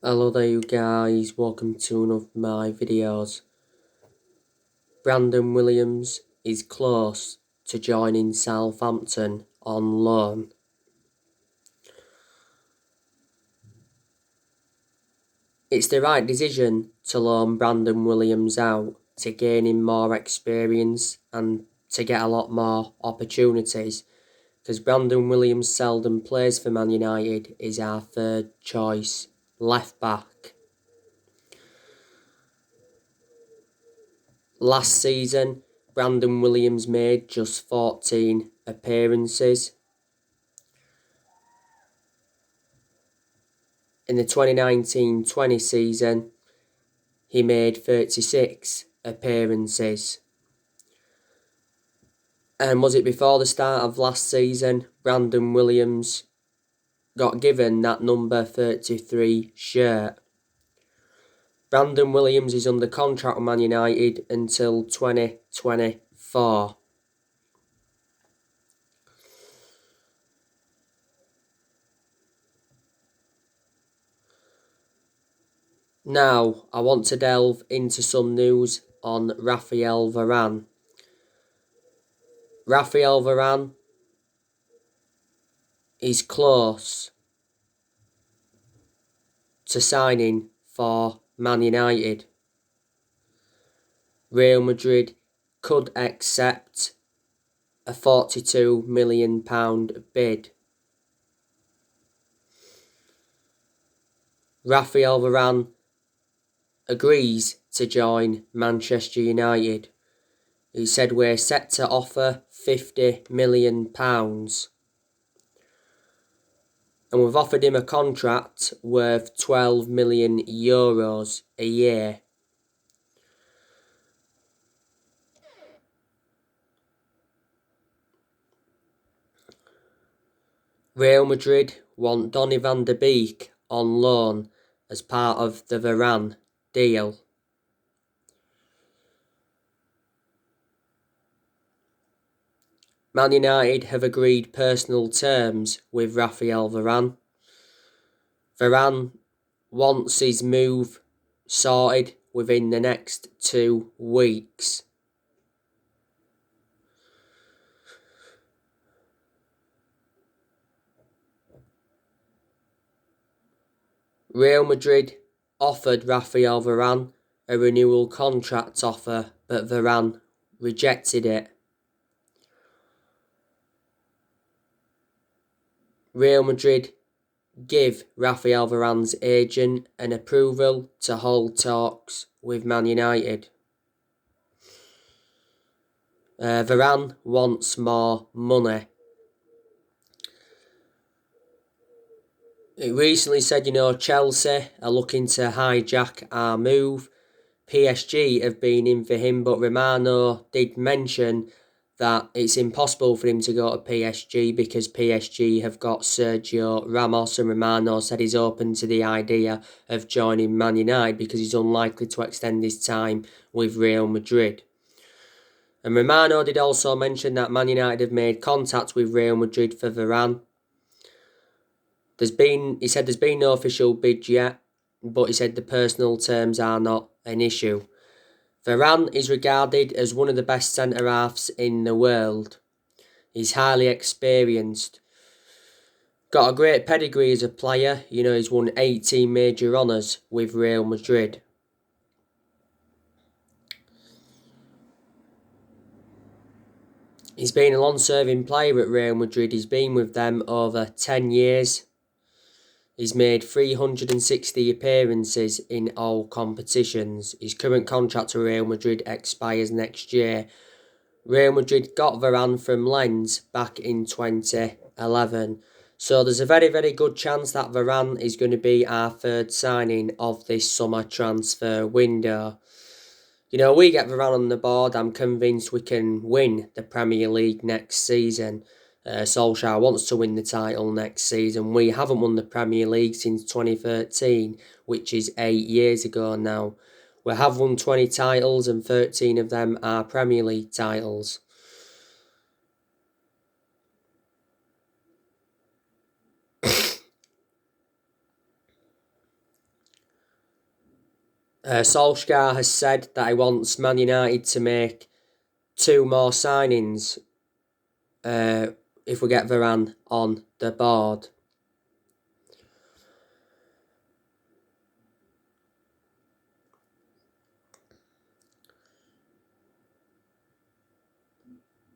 Hello there you guys, welcome to one of my videos. Brandon Williams is close to joining Southampton on loan. It's the right decision to loan Brandon Williams out to gain him more experience and to get a lot more opportunities, because Brandon Williams seldom plays for Man United. Is our third choice left back. Last season, Brandon Williams made just 14 appearances. In the 2019-20 season, he made 36 appearances. And was it before the start of last season, Brandon Williams got given that number 33 shirt? Brandon Williams is under contract with Man United until 2024. Now, I want to delve into some news on Raphael Varane. Raphael Varane is close to signing for Man United. Real Madrid could accept a £42 million bid. Raphael Varane agrees to join Manchester United. He said, "We're set to offer £50 million. And we've offered him a contract worth €12 million a year." Real Madrid want Donny van de Beek on loan as part of the Varane deal. Man United have agreed personal terms with Raphael Varane. Varane wants his move sorted within the next 2 weeks. Real Madrid offered Raphael Varane a renewal contract offer, but Varane rejected it. Real Madrid give Raphael Varane's agent an approval to hold talks with Man United. Varane wants more money. It recently said, Chelsea are looking to hijack our move. PSG have been in for him, but Romano did mention that it's impossible for him to go to PSG because PSG have got Sergio Ramos, and Romano said he's open to the idea of joining Man United because he's unlikely to extend his time with Real Madrid. And Romano did also mention that Man United have made contact with Real Madrid for Varane. He said there's been no official bid yet, but he said the personal terms are not an issue. Varane is regarded as one of the best centre-halves in the world. He's highly experienced. Got a great pedigree as a player. He's won 18 major honours with Real Madrid. He's been a long-serving player at Real Madrid. He's been with them over 10 years. He's made 360 appearances in all competitions. His current contract to Real Madrid expires next year. Real Madrid got Varane from Lens back in 2011. So there's a very, very good chance that Varane is going to be our third signing of this summer transfer window. We get Varane on the board, I'm convinced we can win the Premier League next season. Solskjaer wants to win the title next season. We haven't won the Premier League since 2013, which is 8 years ago now. We have won 20 titles and 13 of them are Premier League titles. Solskjaer has said that he wants Man United to make 2 more signings if we get Varane on the board.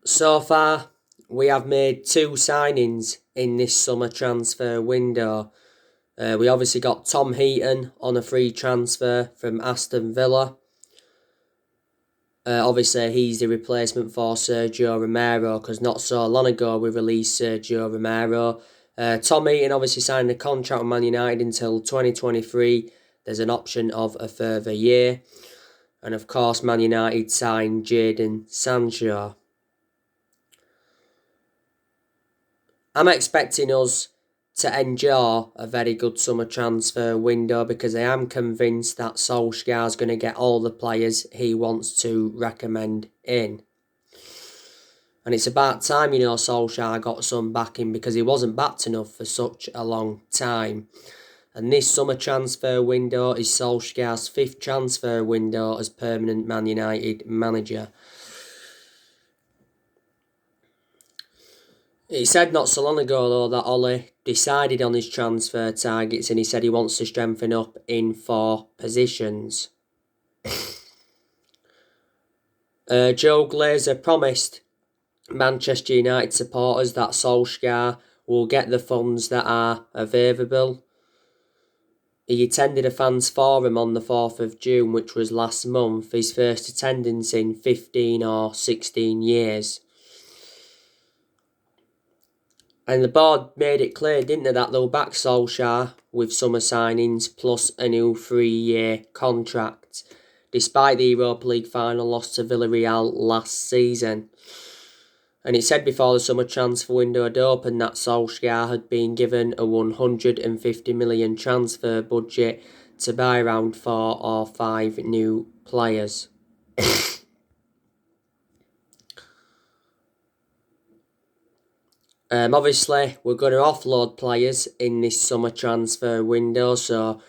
So far, we have made 2 signings in this summer transfer window. We obviously got Tom Heaton on a free transfer from Aston Villa. Obviously, he's the replacement for Sergio Romero, because not so long ago we released Sergio Romero. Tom Heaton obviously signed a contract with Man United until 2023. There's an option of a further year. And of course, Man United signed Jadon Sancho. I'm expecting us to enjoy a very good summer transfer window, because I am convinced that Solskjaer's going to get all the players he wants to recommend in. And it's about time, Solskjaer got some backing, because he wasn't backed enough for such a long time. And this summer transfer window is Solskjaer's 5th transfer window as permanent Man United manager. He said not so long ago, though, that Ole decided on his transfer targets, and he said he wants to strengthen up in 4 positions. Joe Glazer promised Manchester United supporters that Solskjaer will get the funds that are available. He attended a fans forum on the 4th of June, which was last month, his first attendance in 15 or 16 years. And the board made it clear, didn't they, that they'll back Solskjaer with summer signings plus a new 3-year contract, despite the Europa League final loss to Villarreal last season. And it said before the summer transfer window had opened that Solskjaer had been given a 150 million transfer budget to buy around 4 or 5 new players. Obviously, we're going to offload players in this summer transfer window, so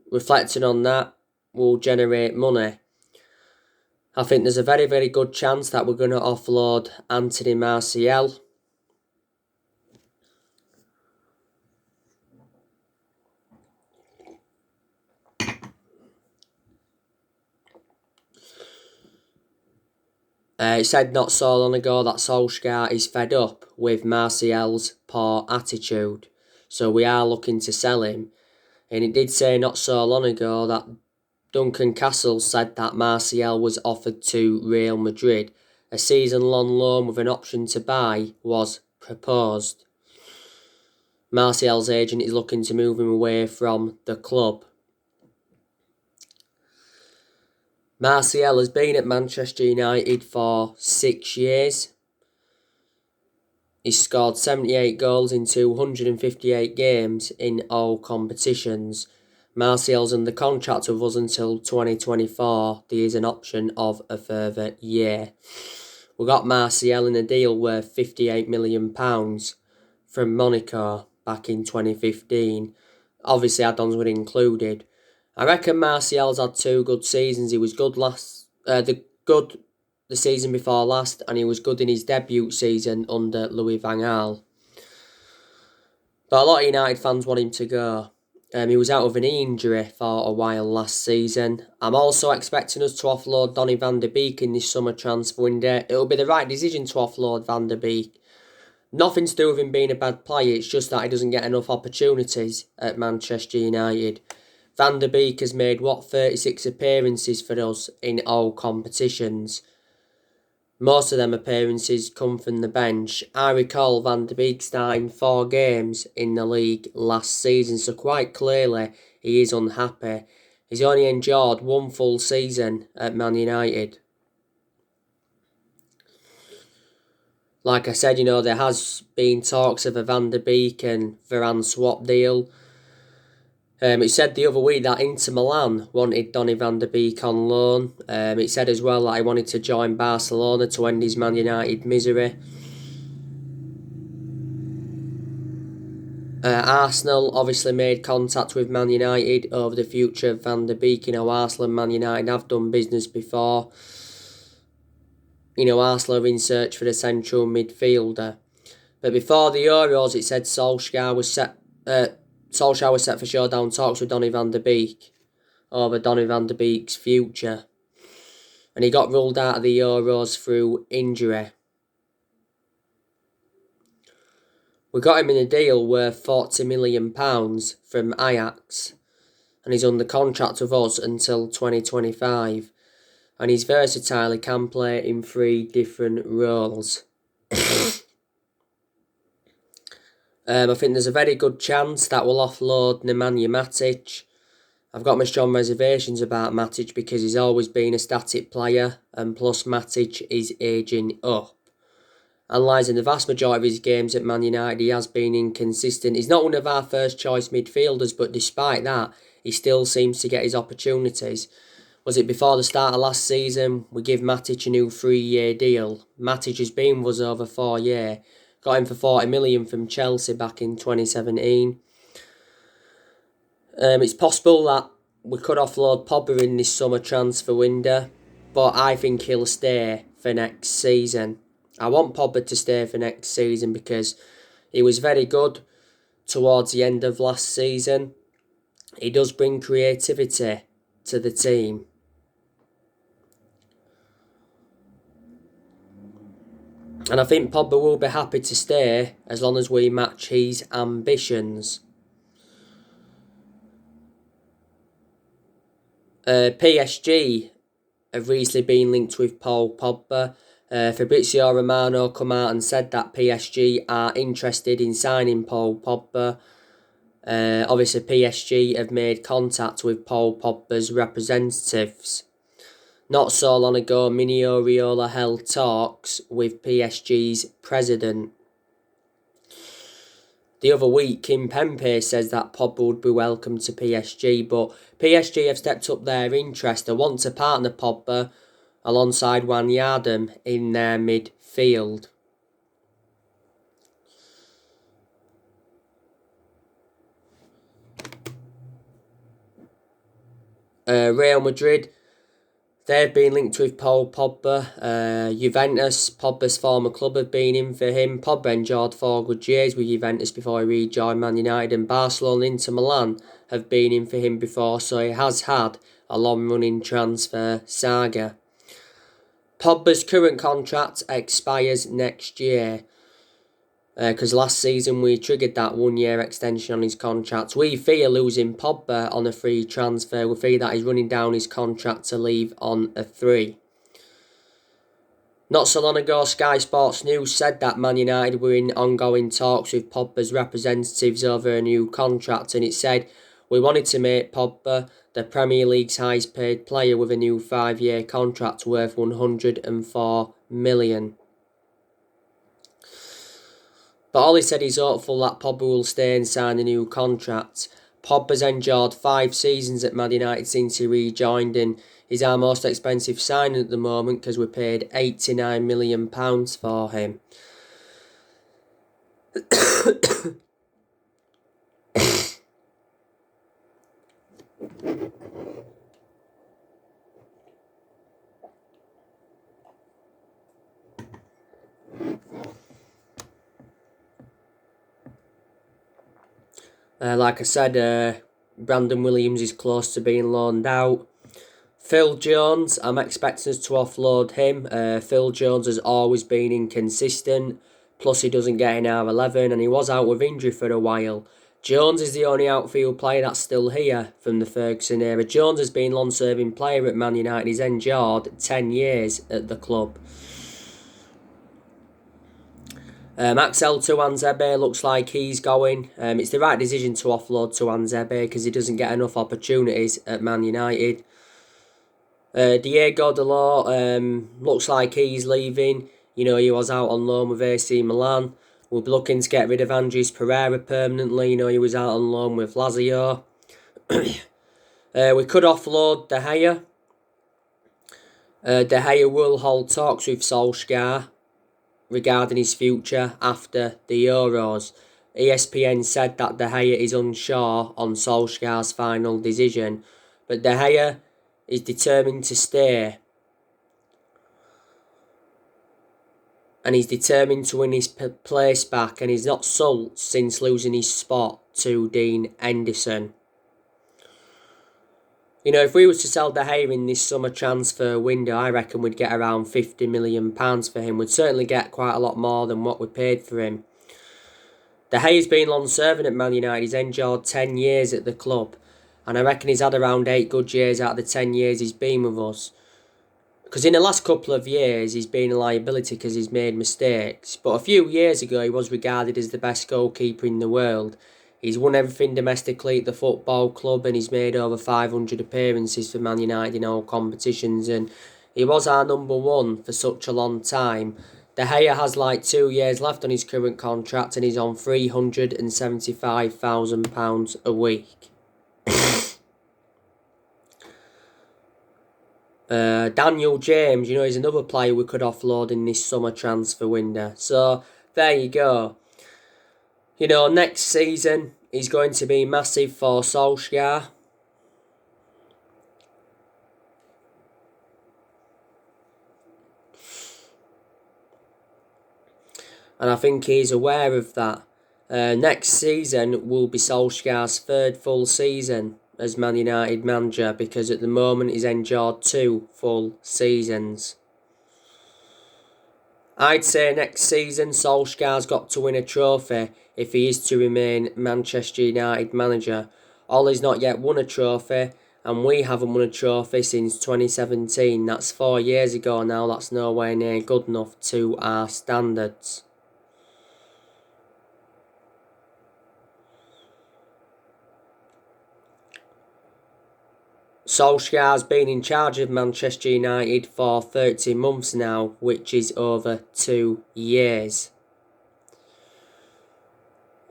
reflecting on that will generate money. I think there's a very, very good chance that we're going to offload Anthony Martial. It said not so long ago that Solskjaer is fed up with Martial's poor attitude, so we are looking to sell him. And it did say not so long ago that Duncan Castle said that Martial was offered to Real Madrid. A season-long loan with an option to buy was proposed. Martial's agent is looking to move him away from the club. Martial has been at Manchester United for 6 years. He's scored 78 goals in 258 games in all competitions. Martial's under contract with us until 2024. There is an option of a further year. We got Martial in a deal worth £58 million from Monaco back in 2015. Obviously, add-ons were included. I reckon Martial's had 2 good seasons. He was good the season before last, and he was good in his debut season under Louis van Gaal. But a lot of United fans want him to go. He was out of an knee injury for a while last season. I'm also expecting us to offload Donny van der Beek in this summer transfer window. It'll be the right decision to offload Van der Beek. Nothing to do with him being a bad player, it's just that he doesn't get enough opportunities at Manchester United. Van der Beek has made, 36 appearances for us in all competitions. Most of them appearances come from the bench. I recall Van der Beek starting 4 games in the league last season, so quite clearly he is unhappy. He's only endured 1 full season at Man United. Like I said, there has been talks of a Van der Beek and Varane swap deal. It said the other week that Inter Milan wanted Donny van der Beek on loan. It said as well that he wanted to join Barcelona to end his Man United misery. Arsenal obviously made contact with Man United over the future of Van der Beek. Arsenal and Man United have done business before. Arsenal are in search for the central midfielder. But before the Euros, it said Solskjaer was set for showdown talks with Donny van der Beek over Donny van der Beek's future. And he got ruled out of the Euros through injury. We got him in a deal worth £40 million from Ajax, and he's under contract with us until 2025. And he's versatile, he can play in 3 different roles. I think there's a very good chance that we'll offload Nemanja Matic. I've got my strong reservations about Matic because he's always been a static player, and plus Matic is ageing up. Analysing the vast majority of his games at Man United, he has been inconsistent. He's not one of our first choice midfielders, but despite that, he still seems to get his opportunities. Was it before the start of last season, we give Matic a new 3-year deal. Matic has been with us over 4 years. Got him for 40 million from Chelsea back in 2017. It's possible that we could offload Pogba in this summer transfer window, but I think he'll stay for next season. I want Pogba to stay for next season because he was very good towards the end of last season. He does bring creativity to the team. And I think Pogba will be happy to stay as long as we match his ambitions. PSG have recently been linked with Paul Pogba. Fabrizio Romano come out and said that PSG are interested in signing Paul Pogba. Obviously, PSG have made contact with Paul Pogba's representatives. Not so long ago, Mino Raiola held talks with PSG's president. The other week, Kim Pembe says that Pogba would be welcome to PSG, but PSG have stepped up their interest. They want to partner Pogba alongside Wijnaldum in their midfield. Real Madrid, they've been linked with Paul Pogba. Juventus, Pogba's former club, have been in for him. Pogba enjoyed 4 good years with Juventus before he rejoined Man United, and Barcelona and Inter Milan have been in for him before, so he has had a long-running transfer saga. Pogba's current contract expires next year. Because last season we triggered that 1-year extension on his contract. We fear losing Pogba on a free transfer. We fear that he's running down his contract to leave on a 3. Not so long ago, Sky Sports News said that Man United were in ongoing talks with Pogba's representatives over a new contract, and it said, "We wanted to make Pogba the Premier League's highest paid player with a new 5-year contract worth £104 million. But Ollie said he's hopeful that Pogba will stay and sign a new contract. Pogba's endured 5 seasons at Man United since he rejoined, and he's our most expensive signing at the moment because we paid £89 million for him. Like I said, Brandon Williams is close to being loaned out. Phil Jones, I'm expecting us to offload him. Phil Jones has always been inconsistent, plus he doesn't get in our 11, and he was out with injury for a while. Jones is the only outfield player that's still here from the Ferguson era. Jones has been a long-serving player at Man United. He's endured 10 years at the club. Axel Tuanzebe looks like he's going. It's the right decision to offload Tuanzebe because he doesn't get enough opportunities at Man United. Diego Dalot looks like he's leaving. He was out on loan with AC Milan. We'll be looking to get rid of Andres Pereira permanently. He was out on loan with Lazio. We could offload De Gea. De Gea will hold talks with Solskjaer regarding his future after the Euros. ESPN said that De Gea is unsure on Solskjaer's final decision, but De Gea is determined to stay. And he's determined to win his place back, and he's not sulked since losing his spot to Dean Henderson. You know, if we was to sell De Gea in this summer transfer window, I reckon we'd get around £50 million for him. We'd certainly get quite a lot more than what we paid for him. De Gea's been long-serving at Man United. He's endured 10 years at the club. And I reckon he's had around 8 good years out of the 10 years he's been with us. Because in the last couple of years, he's been a liability because he's made mistakes. But a few years ago, he was regarded as the best goalkeeper in the world. He's won everything domestically at the football club, and he's made over 500 appearances for Man United in all competitions. And he was our number one for such a long time. De Gea has like 2 years left on his current contract, and he's on £375,000 a week. Daniel James, you know, he's another player we could offload in this summer transfer window. So, there you go. You know, next season is going to be massive for Solskjaer. And I think he's aware of that. Next season will be Solskjaer's 3rd full season as Man United manager, because at the moment he's endured 2 full seasons. I'd say next season Solskjaer's got to win a trophy if he is to remain Manchester United manager. Ole's not yet won a trophy, and we haven't won a trophy since 2017. That's 4 years ago now. That's nowhere near good enough to our standards. Solskjaer's been in charge of Manchester United for 30 months now, which is over 2 years.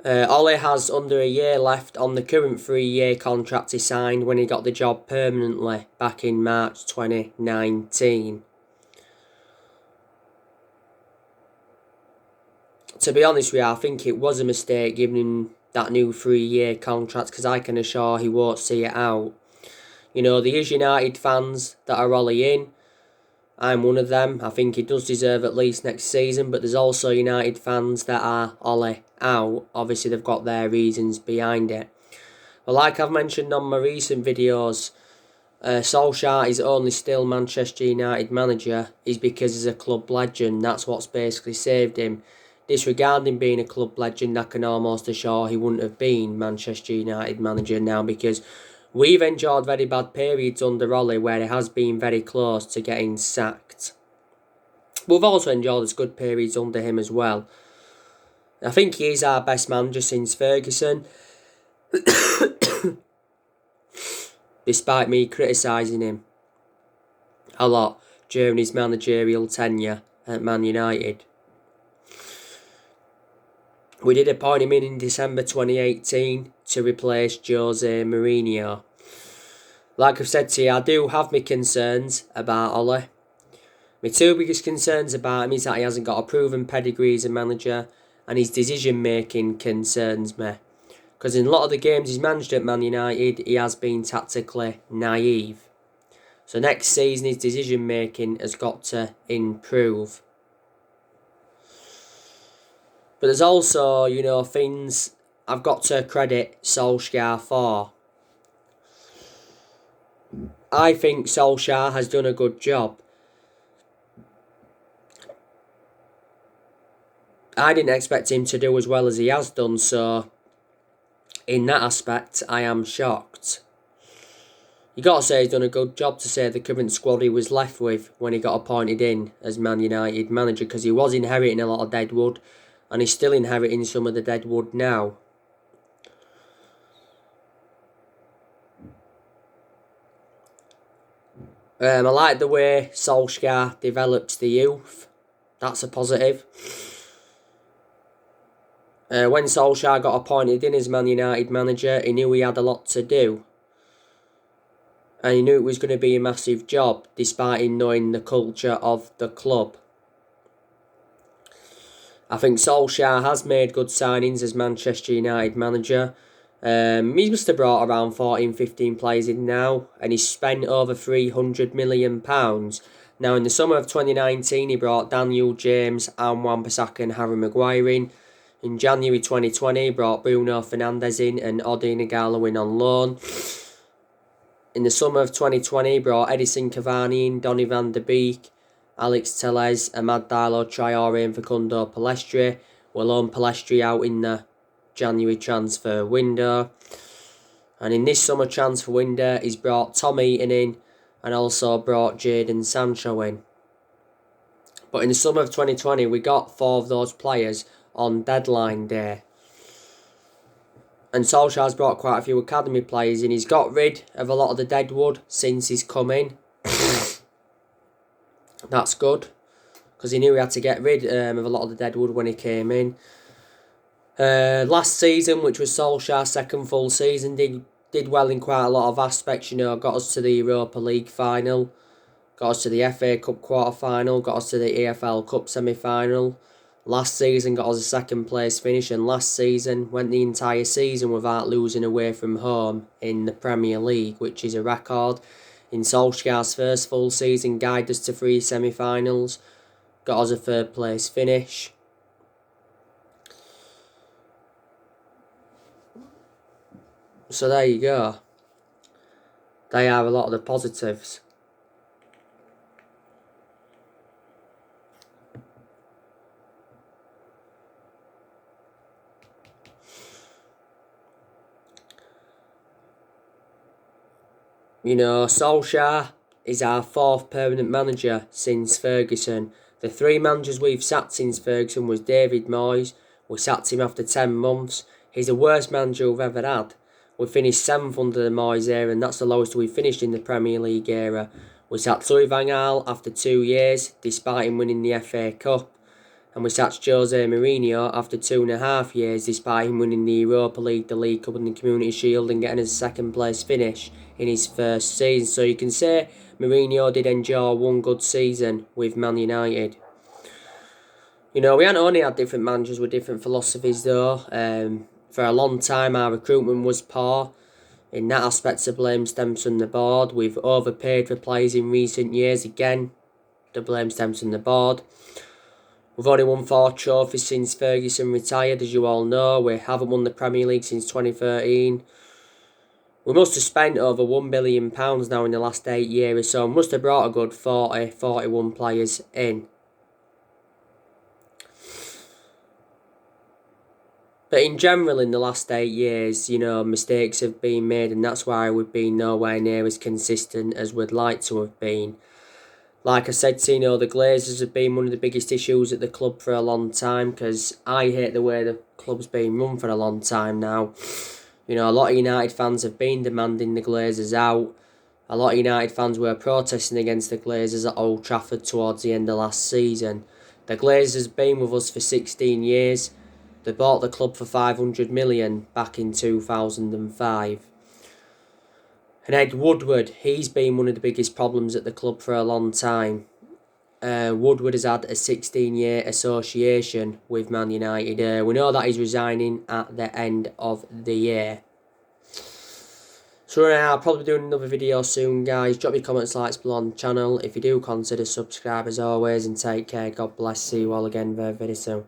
Ole has under a year left on the current 3-year contract he signed when he got the job permanently back in March 2019. To be honest with you, I think it was a mistake giving him that new 3-year contract, because I can assure he won't see it out. You know, there is United fans that are Ole in. I'm one of them. I think he does deserve at least next season, but there's also United fans that are Ole out. Obviously, they've got their reasons behind it. But like I've mentioned on my recent videos, Solskjaer is only still Manchester United manager is because he's a club legend. That's what's basically saved him. Disregarding being a club legend, I can almost assure he wouldn't have been Manchester United manager now, because we've endured very bad periods under Ole where it has been very close to getting sacked. We've also endured as good periods under him as well. I think he is our best manager since Ferguson, despite me criticising him a lot during his managerial tenure at Man United. We did appoint him in December 2018 to replace Jose Mourinho. Like I've said to you, I do have my concerns about Ole. My 2 biggest concerns about him is that he hasn't got a proven pedigree as a manager, and his decision making concerns me. Because in a lot of the games he's managed at Man United, he has been tactically naive. So next season his decision making has got to improve. But there's also, you know, things I've got to credit Solskjaer for. I think Solskjaer has done a good job. I didn't expect him to do as well as he has done, so in that aspect I am shocked. You got to say he's done a good job to say the current squad he was left with when he got appointed in as Man United manager, because he was inheriting a lot of deadwood, and he's still inheriting some of the deadwood now. I like the way Solskjaer develops the youth. That's a positive. When Solskjaer got appointed in as Man United manager, he knew he had a lot to do. And he knew it was going to be a massive job, despite him knowing the culture of the club. I think Solskjaer has made good signings as Manchester United manager. He must have brought around 14, 15 players in now, and he's spent over £300 million. Now, in the summer of 2019, he brought Daniel James, Wan-Bissaka and Harry Maguire in. In January 2020, he brought Bruno Fernandes in and Odi Nagalo in on loan. In the summer of 2020, he brought Edison Cavani in, Donny van de Beek, Alex Telles, Amad Diallo, Traore and Facundo Palestri. We'll loan Palestri out in the January transfer window. And in this summer transfer window, he's brought Tom Eaton in and also brought Jadon Sancho in. But in the summer of 2020, we got 4 of those players on deadline day. And Solskjaer's brought quite a few academy players in. He's got rid of a lot of the deadwood since he's come in. That's good, because he knew he had to get rid of a lot of the deadwood when he came in. Last season, which was Solskjaer's second full season, did well in quite a lot of aspects. You know, got us to the Europa League final, got us to the FA Cup quarter final, got us to the EFL Cup semi-final. Last season got us a second place finish, and last season went the entire season without losing away from home in the Premier League, which is a record. In Solskjaer's first full season, guided us to 3 semi-finals, got us a 3rd place finish. So there you go. They are a lot of the positives. You know, Solskjaer is our 4th permanent manager since Ferguson. The 3 managers we've sacked since Ferguson was David Moyes. We sacked him after 10 months. He's the worst manager we've ever had. We finished 7th under the Moyes era, and that's the lowest we finished in the Premier League era. We sacked Louis van Gaal after 2 years, despite him winning the FA Cup. And we sacked Jose Mourinho after 2.5 years, despite him winning the Europa League, the League Cup and the Community Shield and getting us a 2nd place finish in his first season. So you can say Mourinho did enjoy 1 good season with Man United. You know, we haven't only had different managers with different philosophies though. For a long time our recruitment was poor. In that aspect, the blame stems from the board. We've overpaid for players in recent years. Again, the blame stems from the board. We've only won 4 trophies since Ferguson retired, as you all know. We haven't won the Premier League since 2013. We must have spent over £1 billion now in the last 8 years, so we must have brought a good 41 players in. But in general, in the last 8 years, you know, mistakes have been made, and that's why we've been nowhere near as consistent as we'd like to have been. Like I said, you know, the Glazers have been one of the biggest issues at the club for a long time, because I hate the way the club's been run for a long time now. You know, a lot of United fans have been demanding the Glazers out. A lot of United fans were protesting against the Glazers at Old Trafford towards the end of last season. The Glazers have been with us for 16 years. They bought the club for $500 million back in 2005. And Ed Woodward, he's been one of the biggest problems at the club for a long time. Woodward has had a 16-year association with Man United. We know that he's resigning at the end of the year. So I'll probably do another video soon, guys. Drop your comments, likes below on the channel. If you do, consider subscribe as always, and take care. God bless. See you all again very, very soon.